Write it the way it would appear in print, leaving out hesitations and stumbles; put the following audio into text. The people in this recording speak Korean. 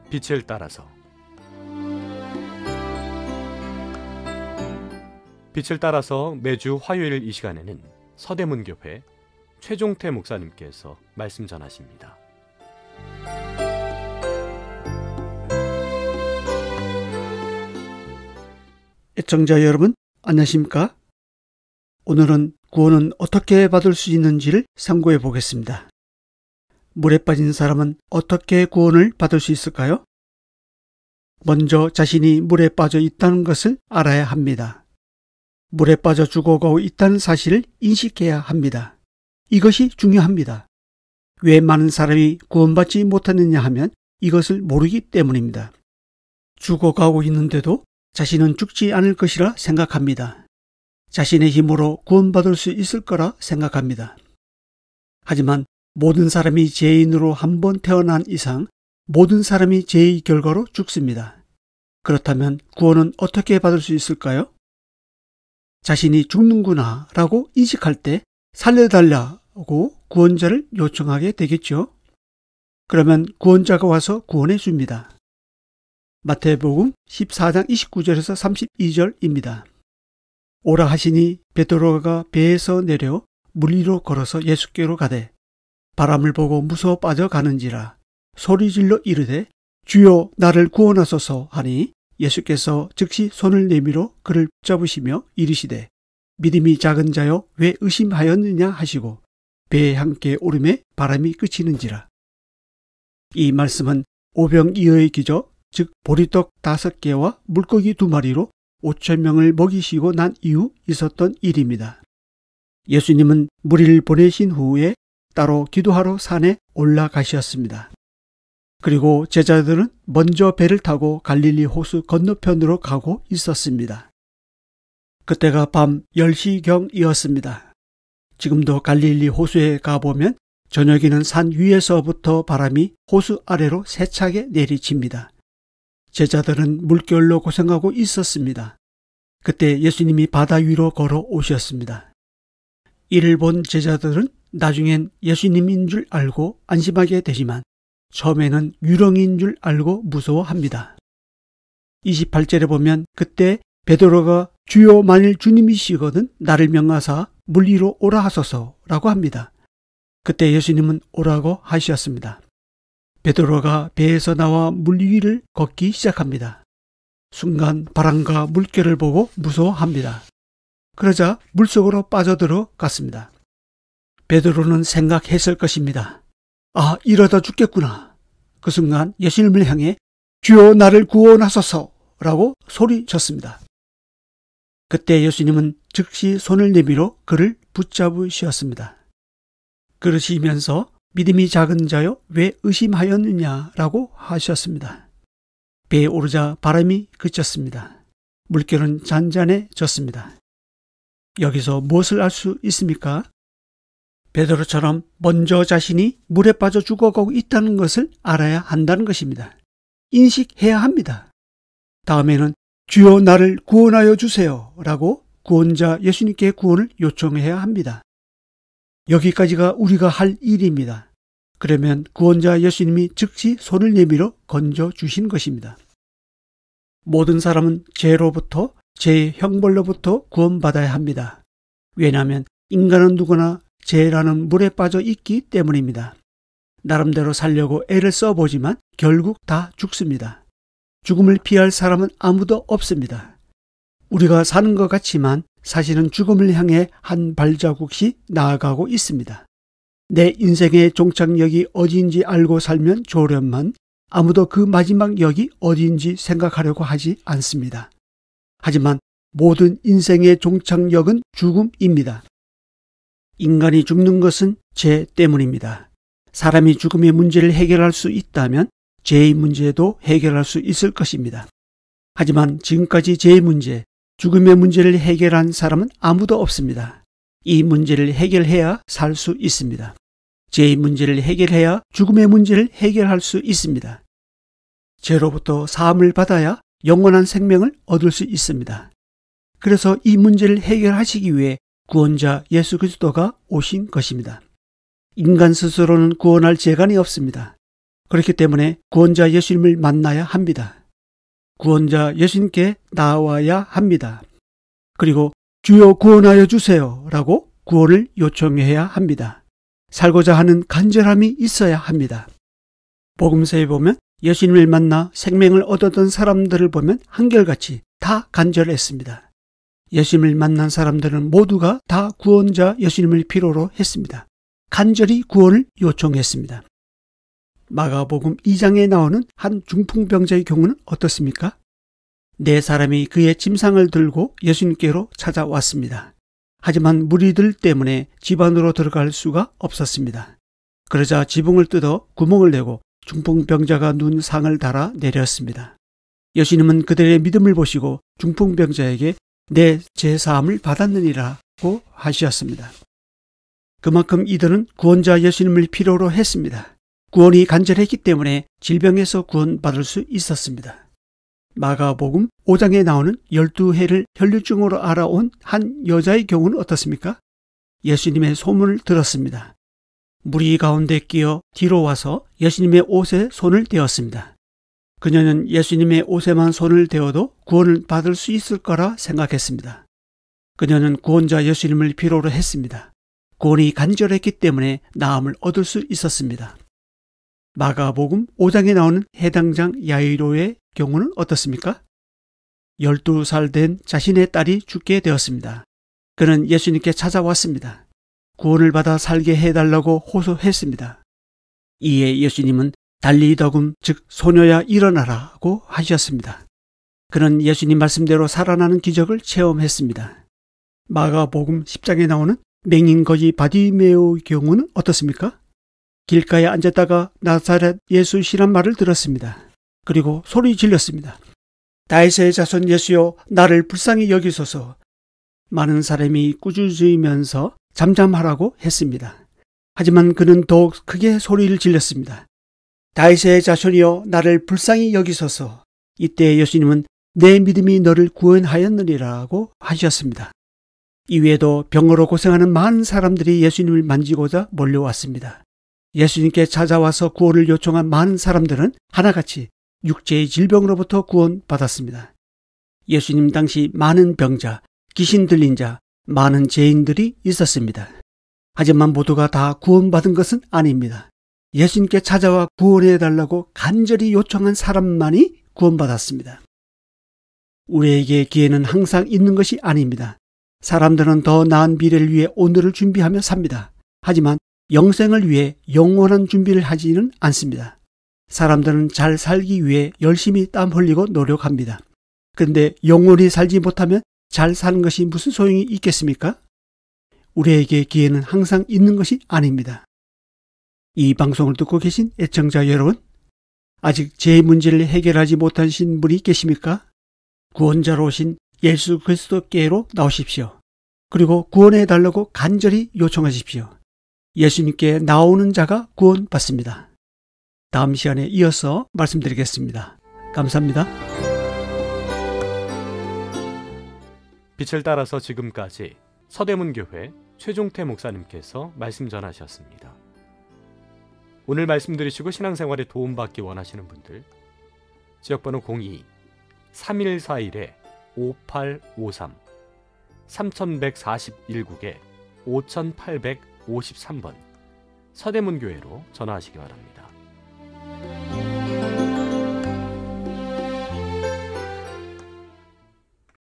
빛을 따라서. 빛을 따라서 매주 화요일 이 시간에는 서대문교회 최종태 목사님께서 말씀 전하십니다. 애청자 여러분, 안녕하십니까? 오늘은 구원은 어떻게 받을 수 있는지를 상고해 보겠습니다. 물에 빠진 사람은 어떻게 구원을 받을 수 있을까요? 먼저 자신이 물에 빠져 있다는 것을 알아야 합니다. 물에 빠져 죽어가고 있다는 사실을 인식해야 합니다. 이것이 중요합니다. 왜 많은 사람이 구원받지 못하느냐 하면 이것을 모르기 때문입니다. 죽어가고 있는데도 자신은 죽지 않을 것이라 생각합니다. 자신의 힘으로 구원받을 수 있을 거라 생각합니다. 하지만 모든 사람이 죄인으로 한 번 태어난 이상 모든 사람이 죄의 결과로 죽습니다. 그렇다면 구원은 어떻게 받을 수 있을까요? 자신이 죽는구나 라고 인식할 때 살려달라고 구원자를 요청하게 되겠죠. 그러면 구원자가 와서 구원해 줍니다. 마태복음 14장 29절에서 32절입니다. 오라 하시니 베드로가 배에서 내려 물 위로 걸어서 예수께로 가되 바람을 보고 무서워 빠져가는지라 소리질러 이르되 주여 나를 구원하소서 하니 예수께서 즉시 손을 내밀어 그를 붙잡으시며 이르시되 믿음이 작은 자여 왜 의심하였느냐 하시고 배에 함께 오름에 바람이 그치는지라. 이 말씀은 오병이어의 기적, 즉 보리떡 5개와 물고기 2마리로 5,000명을 먹이시고 난 이후 있었던 일입니다. 예수님은 무리를 보내신 후에 따로 기도하러 산에 올라가셨습니다. 그리고 제자들은 먼저 배를 타고 갈릴리 호수 건너편으로 가고 있었습니다. 그때가 밤 10시경이었습니다. 지금도 갈릴리 호수에 가보면 저녁에는 산 위에서부터 바람이 호수 아래로 세차게 내리칩니다. 제자들은 물결로 고생하고 있었습니다. 그때 예수님이 바다 위로 걸어 오셨습니다. 이를 본 제자들은 나중엔 예수님인 줄 알고 안심하게 되지만 처음에는 유령인 줄 알고 무서워합니다. 28절에 보면 그때 베드로가 주여 만일 주님이시거든 나를 명하사 물 위로 오라 하소서라고 합니다. 그때 예수님은 오라고 하셨습니다. 베드로가 배에서 나와 물 위를 걷기 시작합니다. 순간 바람과 물결을 보고 무서워합니다. 그러자 물속으로 빠져들어갔습니다. 베드로는 생각했을 것입니다. 아, 이러다 죽겠구나. 그 순간 예수님을 향해 주여 나를 구원하소서라고 소리쳤습니다. 그때 예수님은 즉시 손을 내밀어 그를 붙잡으셨습니다. 그러시면서 믿음이 작은 자여 왜 의심하였느냐라고 하셨습니다. 배에 오르자 바람이 그쳤습니다. 물결은 잔잔해졌습니다. 여기서 무엇을 알 수 있습니까? 베드로처럼 먼저 자신이 물에 빠져 죽어가고 있다는 것을 알아야 한다는 것입니다. 인식해야 합니다. 다음에는 주여 나를 구원하여 주세요 라고 구원자 예수님께 구원을 요청해야 합니다. 여기까지가 우리가 할 일입니다. 그러면 구원자 예수님이 즉시 손을 내밀어 건져주신 것입니다. 모든 사람은 죄로부터, 죄의 형벌로부터 구원받아야 합니다. 왜냐하면 인간은 누구나 죄라는 물에 빠져 있기 때문입니다. 나름대로 살려고 애를 써보지만 결국 다 죽습니다. 죽음을 피할 사람은 아무도 없습니다. 우리가 사는 것 같지만 사실은 죽음을 향해 한 발자국씩 나아가고 있습니다. 내 인생의 종착역이 어디인지 알고 살면 좋으련만 아무도 그 마지막 역이 어디인지 생각하려고 하지 않습니다. 하지만 모든 인생의 종착역은 죽음입니다. 인간이 죽는 것은 죄 때문입니다. 사람이 죽음의 문제를 해결할 수 있다면 죄의 문제도 해결할 수 있을 것입니다. 하지만 지금까지 죄의 문제, 죽음의 문제를 해결한 사람은 아무도 없습니다. 이 문제를 해결해야 살 수 있습니다. 죄의 문제를 해결해야 죽음의 문제를 해결할 수 있습니다. 죄로부터 사함을 받아야 영원한 생명을 얻을 수 있습니다. 그래서 이 문제를 해결하시기 위해 구원자 예수 그리스도가 오신 것입니다. 인간 스스로는 구원할 재간이 없습니다. 그렇기 때문에 구원자 예수님을 만나야 합니다. 구원자 예수님께 나와야 합니다. 그리고 주여 구원하여 주세요 라고 구원을 요청해야 합니다. 살고자 하는 간절함이 있어야 합니다. 복음서에 보면 예수님을 만나 생명을 얻었던 사람들을 보면 한결같이 다 간절했습니다. 예수님을 만난 사람들은 모두가 다 구원자 예수님을 필요로 했습니다. 간절히 구원을 요청했습니다. 마가복음 2장에 나오는 한 중풍병자의 경우는 어떻습니까? 네 사람이 그의 침상을 들고 예수님께로 찾아왔습니다. 하지만 무리들 때문에 집 안으로 들어갈 수가 없었습니다. 그러자 지붕을 뜯어 구멍을 내고 중풍병자가 눈 상을 달아 내렸습니다. 예수님은 그들의 믿음을 보시고 중풍병자에게 내 죄사함을 받았느니라고 하셨습니다. 그만큼 이들은 구원자 예수님을 필요로 했습니다. 구원이 간절했기 때문에 질병에서 구원받을 수 있었습니다. 마가복음 5장에 나오는 12해를 혈류증으로 알아온 한 여자의 경우는 어떻습니까? 예수님의 소문을 들었습니다. 무리 가운데 끼어 뒤로 와서 예수님의 옷에 손을 대었습니다. 그녀는 예수님의 옷에만 손을 대어도 구원을 받을 수 있을 거라 생각했습니다. 그녀는 구원자 예수님을 필요로 했습니다. 구원이 간절했기 때문에 나음을 얻을 수 있었습니다. 마가복음 5장에 나오는 해당장 야이로의 경우는 어떻습니까? 12살 된 자신의 딸이 죽게 되었습니다. 그는 예수님께 찾아왔습니다. 구원을 받아 살게 해달라고 호소했습니다. 이에 예수님은 달리더금 즉 소녀야 일어나라고 하셨습니다. 그는 예수님 말씀대로 살아나는 기적을 체험했습니다. 마가복음 10장에 나오는 맹인거지 바디메오의 경우는 어떻습니까? 길가에 앉았다가 나사렛 예수시란 말을 들었습니다. 그리고 소리 질렀습니다. 다윗의 자손 예수여 나를 불쌍히 여기소서. 많은 사람이 꾸짖으면서 잠잠하라고 했습니다. 하지만 그는 더욱 크게 소리를 질렀습니다. 다윗의 자손이여 나를 불쌍히 여기소서. 이때 예수님은 내 믿음이 너를 구원하였느니라고 하셨습니다. 이외에도 병으로 고생하는 많은 사람들이 예수님을 만지고자 몰려왔습니다. 예수님께 찾아와서 구원을 요청한 많은 사람들은 하나같이 육체의 질병으로부터 구원받았습니다. 예수님 당시 많은 병자, 귀신 들린 자, 많은 죄인들이 있었습니다. 하지만 모두가 다 구원받은 것은 아닙니다. 예수님께 찾아와 구원해달라고 간절히 요청한 사람만이 구원받았습니다. 우리에게 기회는 항상 있는 것이 아닙니다. 사람들은 더 나은 미래를 위해 오늘을 준비하며 삽니다. 하지만 영생을 위해 영원한 준비를 하지는 않습니다. 사람들은 잘 살기 위해 열심히 땀 흘리고 노력합니다. 그런데 영원히 살지 못하면 잘 사는 것이 무슨 소용이 있겠습니까? 우리에게 기회는 항상 있는 것이 아닙니다. 이 방송을 듣고 계신 애청자 여러분, 아직 제 문제를 해결하지 못하신 분이 계십니까? 구원자로 오신 예수 그리스도께로 나오십시오. 그리고 구원해 달라고 간절히 요청하십시오. 예수님께 나오는 자가 구원받습니다. 다음 시간에 이어서 말씀드리겠습니다. 감사합니다. 빛을 따라서 지금까지 서대문교회 최종태 목사님께서 말씀 전하셨습니다. 오늘 말씀 들으시고 신앙생활에 도움받기 원하시는 분들 지역번호 02-3141-5853 3141국에 5853번 서대문교회로 전화하시기 바랍니다.